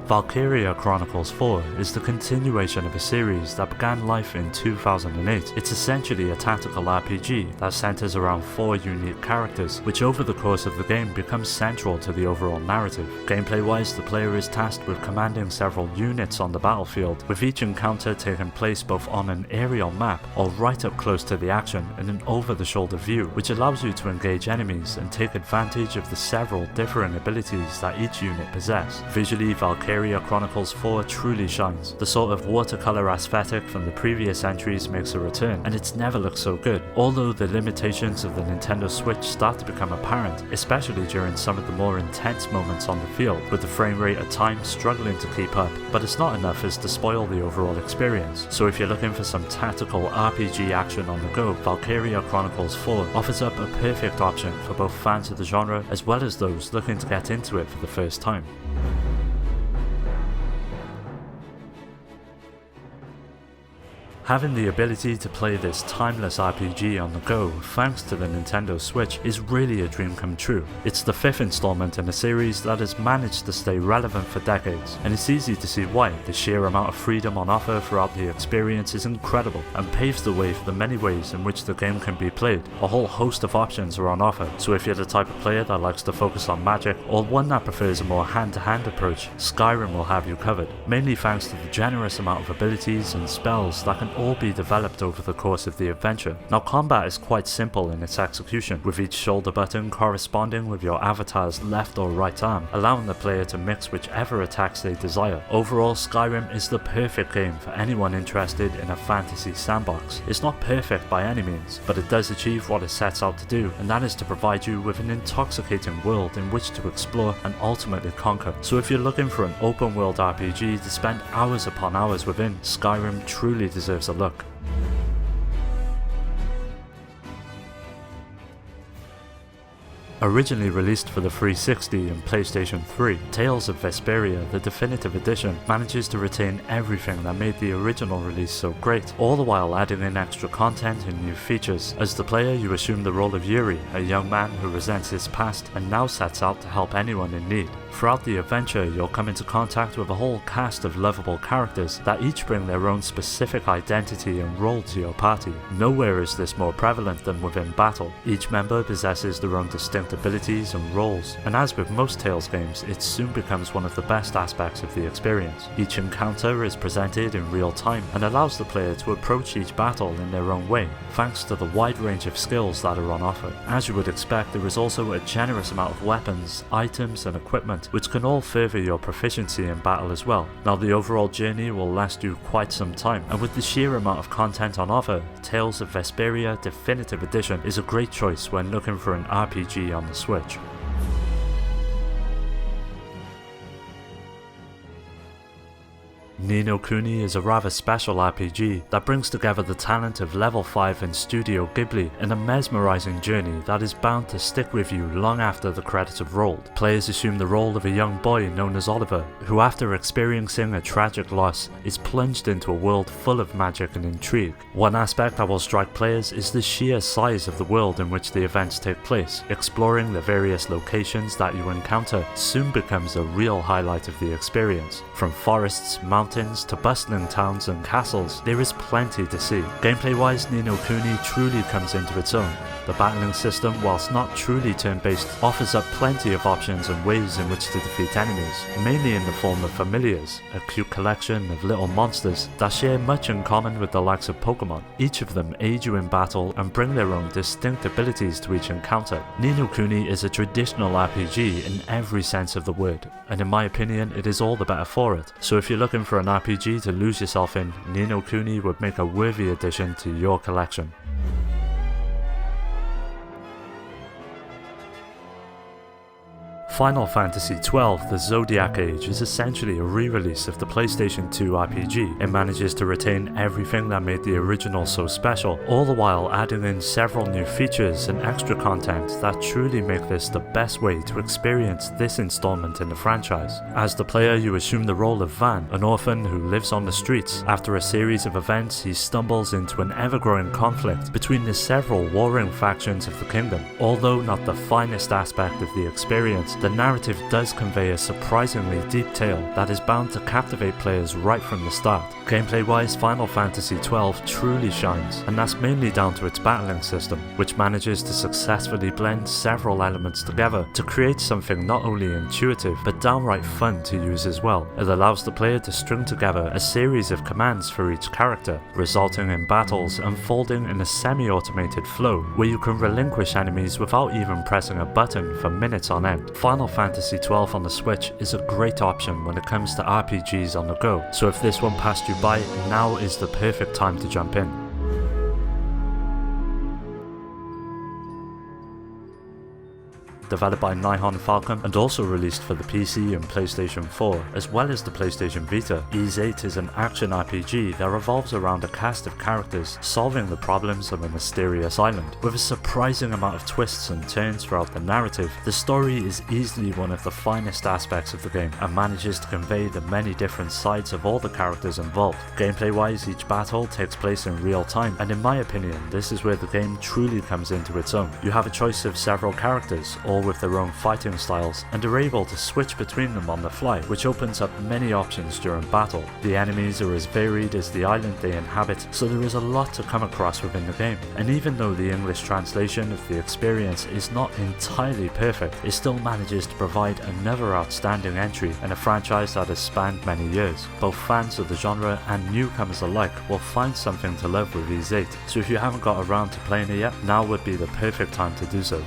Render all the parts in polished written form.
Valkyria Chronicles 4 is the continuation of a series that began life in 2008. It's essentially a tactical RPG that centers around 4 unique characters, which over the course of the game becomes central to the overall narrative. Gameplay-wise, the player is tasked with commanding several units on the battlefield, with each encounter taking place both on an aerial map or right up close to the action in an over-the-shoulder view, which allows you to engage enemies and take advantage of the several differing abilities that each unit possess. Visually, Valkyria Chronicles 4 truly shines. The sort of watercolor aesthetic from the previous entries makes a return, and it's never looked so good, although the limitations of the Nintendo Switch start to become apparent, especially during some of the more intense moments on the field, with the frame rate at times struggling to keep up, but it's not enough as to spoil the overall experience. So if you're looking for some tactical RPG action on the go, Valkyria Chronicles 4 offers up a perfect option for both fans of the genre as well as those looking to get into it for the first time. Having the ability to play this timeless RPG on the go thanks to the Nintendo Switch is really a dream come true. It's the 5th installment in a series that has managed to stay relevant for decades, and it's easy to see why. The sheer amount of freedom on offer throughout the experience is incredible and paves the way for the many ways in which the game can be played. A whole host of options are on offer, so if you're the type of player that likes to focus on magic or one that prefers a more hand-to-hand approach, Skyrim will have you covered, mainly thanks to the generous amount of abilities and spells that can all be developed over the course of the adventure. Now, combat is quite simple in its execution, with each shoulder button corresponding with your avatar's left or right arm, allowing the player to mix whichever attacks they desire. Overall, Skyrim is the perfect game for anyone interested in a fantasy sandbox. It's not perfect by any means, but it does achieve what it sets out to do, and that is to provide you with an intoxicating world in which to explore and ultimately conquer. So if you're looking for an open world RPG to spend hours upon hours within, Skyrim truly deserves a look. Originally released for the 360 and PlayStation 3, Tales of Vesperia, the definitive edition, manages to retain everything that made the original release so great, all the while adding in extra content and new features. As the player, you assume the role of Yuri, a young man who resents his past and now sets out to help anyone in need. Throughout the adventure, you'll come into contact with a whole cast of lovable characters that each bring their own specific identity and role to your party. Nowhere is this more prevalent than within battle. Each member possesses their own distinct abilities and roles, and as with most Tales games, it soon becomes one of the best aspects of the experience. Each encounter is presented in real time and allows the player to approach each battle in their own way, thanks to the wide range of skills that are on offer. As you would expect, there is also a generous amount of weapons, items and equipment, which can all further your proficiency in battle as well. Now, the overall journey will last you quite some time, and with the sheer amount of content on offer, Tales of Vesperia Definitive Edition is a great choice when looking for an RPG on the Switch. Ni no Kuni is a rather special RPG that brings together the talent of Level 5 and Studio Ghibli in a mesmerizing journey that is bound to stick with you long after the credits have rolled. Players assume the role of a young boy known as Oliver, who after experiencing a tragic loss is plunged into a world full of magic and intrigue. One aspect that will strike players is the sheer size of the world in which the events take place. Exploring the various locations that you encounter soon becomes a real highlight of the experience. From forests, mountains to bustling towns and castles, there is plenty to see. Gameplay-wise, Ni no Kuni truly comes into its own. The battling system, whilst not truly turn-based, offers up plenty of options and ways in which to defeat enemies, mainly in the form of familiars, a cute collection of little monsters that share much in common with the likes of Pokemon. Each of them aid you in battle and bring their own distinct abilities to each encounter. Ni no Kuni is a traditional RPG in every sense of the word, and in my opinion it is all the better for it. So if you're looking for an RPG to lose yourself in, Ni no Kuni would make a worthy addition to your collection. Final Fantasy XII The Zodiac Age is essentially a re-release of the PlayStation 2 RPG. It manages to retain everything that made the original so special, all the while adding in several new features and extra content that truly make this the best way to experience this installment in the franchise. As the player, you assume the role of Van, an orphan who lives on the streets. After a series of events, he stumbles into an ever-growing conflict between the several warring factions of the kingdom. Although not the finest aspect of the experience, the the narrative does convey a surprisingly deep tale that is bound to captivate players right from the start. Gameplay-wise, Final Fantasy XII truly shines, and that's mainly down to its battling system, which manages to successfully blend several elements together to create something not only intuitive but downright fun to use as well. It allows the player to string together a series of commands for each character, resulting in battles unfolding in a semi-automated flow where you can relinquish enemies without even pressing a button for minutes on end. Final Fantasy XII on the Switch is a great option when it comes to RPGs on the go, so if this one passed you by, now is the perfect time to jump in. Developed by Nihon Falcon and also released for the PC and PlayStation 4, as well as the PlayStation Vita, Ys 8 is an action RPG that revolves around a cast of characters solving the problems of a mysterious island. With a surprising amount of twists and turns throughout the narrative, the story is easily one of the finest aspects of the game and manages to convey the many different sides of all the characters involved. Gameplay wise, each battle takes place in real time, and in my opinion, this is where the game truly comes into its own. You have a choice of several characters, all with their own fighting styles, and are able to switch between them on the fly, which opens up many options during battle. The enemies are as varied as the island they inhabit, so there is a lot to come across within the game, and even though the English translation of the experience is not entirely perfect, it still manages to provide another outstanding entry in a franchise that has spanned many years. Both fans of the genre and newcomers alike will find something to love with Ys 8, so if you haven't got around to playing it yet, now would be the perfect time to do so.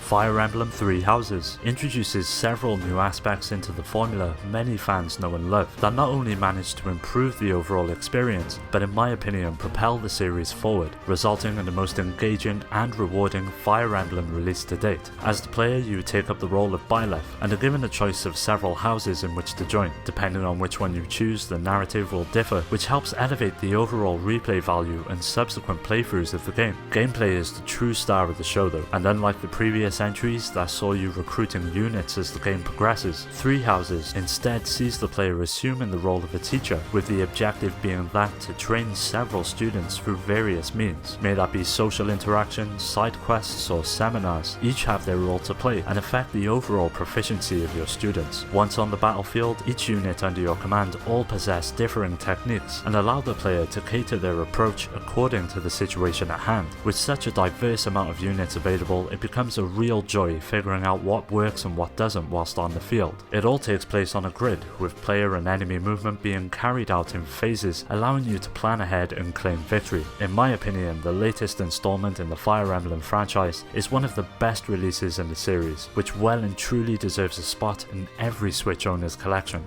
Fire Emblem Three Houses introduces several new aspects into the formula many fans know and love that not only manage to improve the overall experience, but in my opinion propel the series forward, resulting in the most engaging and rewarding Fire Emblem release to date. As the player, you take up the role of Byleth and are given a choice of several houses in which to join. Depending on which one you choose, the narrative will differ, which helps elevate the overall replay value and subsequent playthroughs of the game. Gameplay is the true star of the show though, and unlike the previous entries that saw you recruiting units as the game progresses, Three Houses instead sees the player assuming the role of a teacher, with the objective being that to train several students through various means. May that be social interactions, side quests or seminars, each have their role to play and affect the overall proficiency of your students. Once on the battlefield, each unit under your command all possess differing techniques and allow the player to cater their approach according to the situation at hand. With such a diverse amount of units available, it becomes a real joy figuring out what works and what doesn't whilst on the field. It all takes place on a grid, with player and enemy movement being carried out in phases, allowing you to plan ahead and claim victory. In my opinion, the latest installment in the Fire Emblem franchise is one of the best releases in the series, which well and truly deserves a spot in every Switch owner's collection.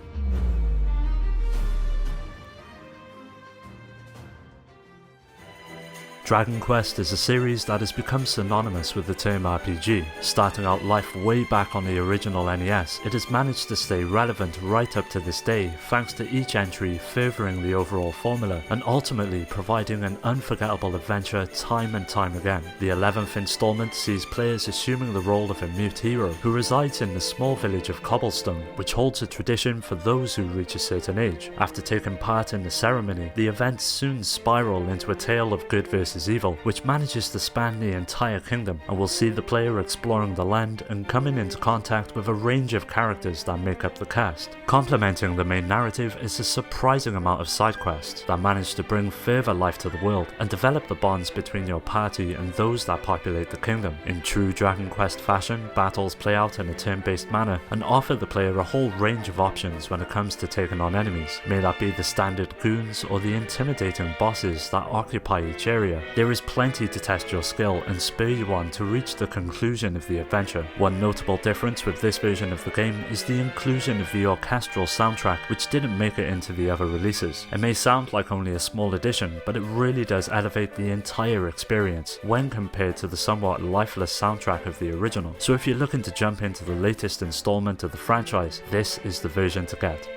Dragon Quest is a series that has become synonymous with the term RPG. Starting out life way back on the original NES, it has managed to stay relevant right up to this day thanks to each entry furthering the overall formula and ultimately providing an unforgettable adventure time and time again. The 11th installment sees players assuming the role of a mute hero who resides in the small village of Cobblestone, which holds a tradition for those who reach a certain age. After taking part in the ceremony, the events soon spiral into a tale of good versus evil, which manages to span the entire kingdom, and will see the player exploring the land and coming into contact with a range of characters that make up the cast. Complementing the main narrative is a surprising amount of side quests that manage to bring further life to the world and develop the bonds between your party and those that populate the kingdom. In true Dragon Quest fashion, battles play out in a turn-based manner and offer the player a whole range of options when it comes to taking on enemies, may that be the standard goons or the intimidating bosses that occupy each area. There is plenty to test your skill and spur you on to reach the conclusion of the adventure. One notable difference with this version of the game is the inclusion of the orchestral soundtrack, which didn't make it into the other releases. It may sound like only a small addition, but it really does elevate the entire experience when compared to the somewhat lifeless soundtrack of the original. So if you're looking to jump into the latest installment of the franchise, this is the version to get.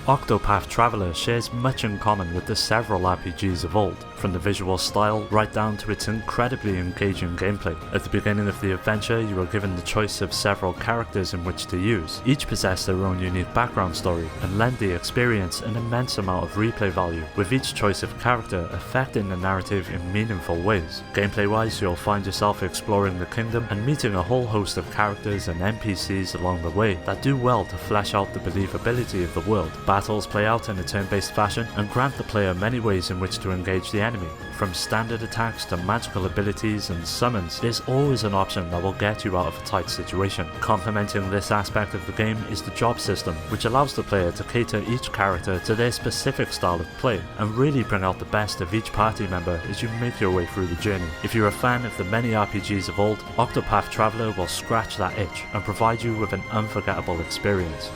Octopath Traveler shares much in common with the several RPGs of old, from the visual style right down to its incredibly engaging gameplay. At the beginning of the adventure, you are given the choice of several characters in which to use. Each possess their own unique background story and lend the experience an immense amount of replay value, with each choice of character affecting the narrative in meaningful ways. Gameplay-wise, you'll find yourself exploring the kingdom and meeting a whole host of characters and NPCs along the way that do well to flesh out the believability of the world. Battles play out in a turn-based fashion and grant the player many ways in which to engage the enemy. From standard attacks to magical abilities and summons, there's always an option that will get you out of a tight situation. Complementing this aspect of the game is the job system, which allows the player to cater each character to their specific style of play and really bring out the best of each party member as you make your way through the journey. If you're a fan of the many RPGs of old, Octopath Traveler will scratch that itch and provide you with an unforgettable experience.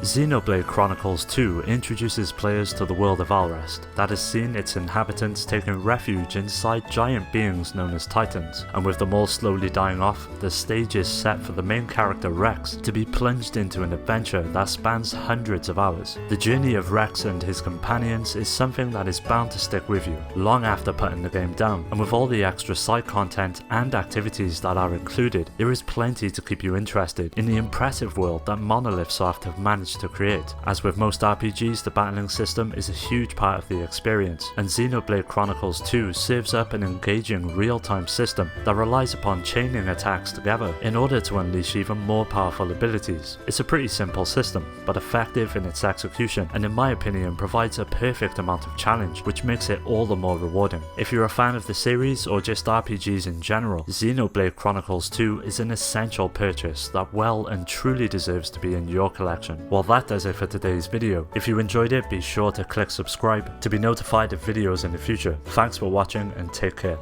Xenoblade Chronicles 2 introduces players to the world of Alrest, that has seen its inhabitants taking refuge inside giant beings known as Titans, and with them all slowly dying off, the stage is set for the main character Rex to be plunged into an adventure that spans hundreds of hours. The journey of Rex and his companions is something that is bound to stick with you, long after putting the game down, and with all the extra side content and activities that are included, there is plenty to keep you interested in the impressive world that Monolith Soft have managed to create. As with most RPGs, the battling system is a huge part of the experience, and Xenoblade Chronicles 2 serves up an engaging real-time system that relies upon chaining attacks together in order to unleash even more powerful abilities. It's a pretty simple system, but effective in its execution, and in my opinion provides a perfect amount of challenge, which makes it all the more rewarding. If you're a fan of the series or just RPGs in general, Xenoblade Chronicles 2 is an essential purchase that well and truly deserves to be in your collection. Well, that does it for today's video. If you enjoyed it, be sure to click subscribe to be notified of videos in the future. Thanks for watching and take care.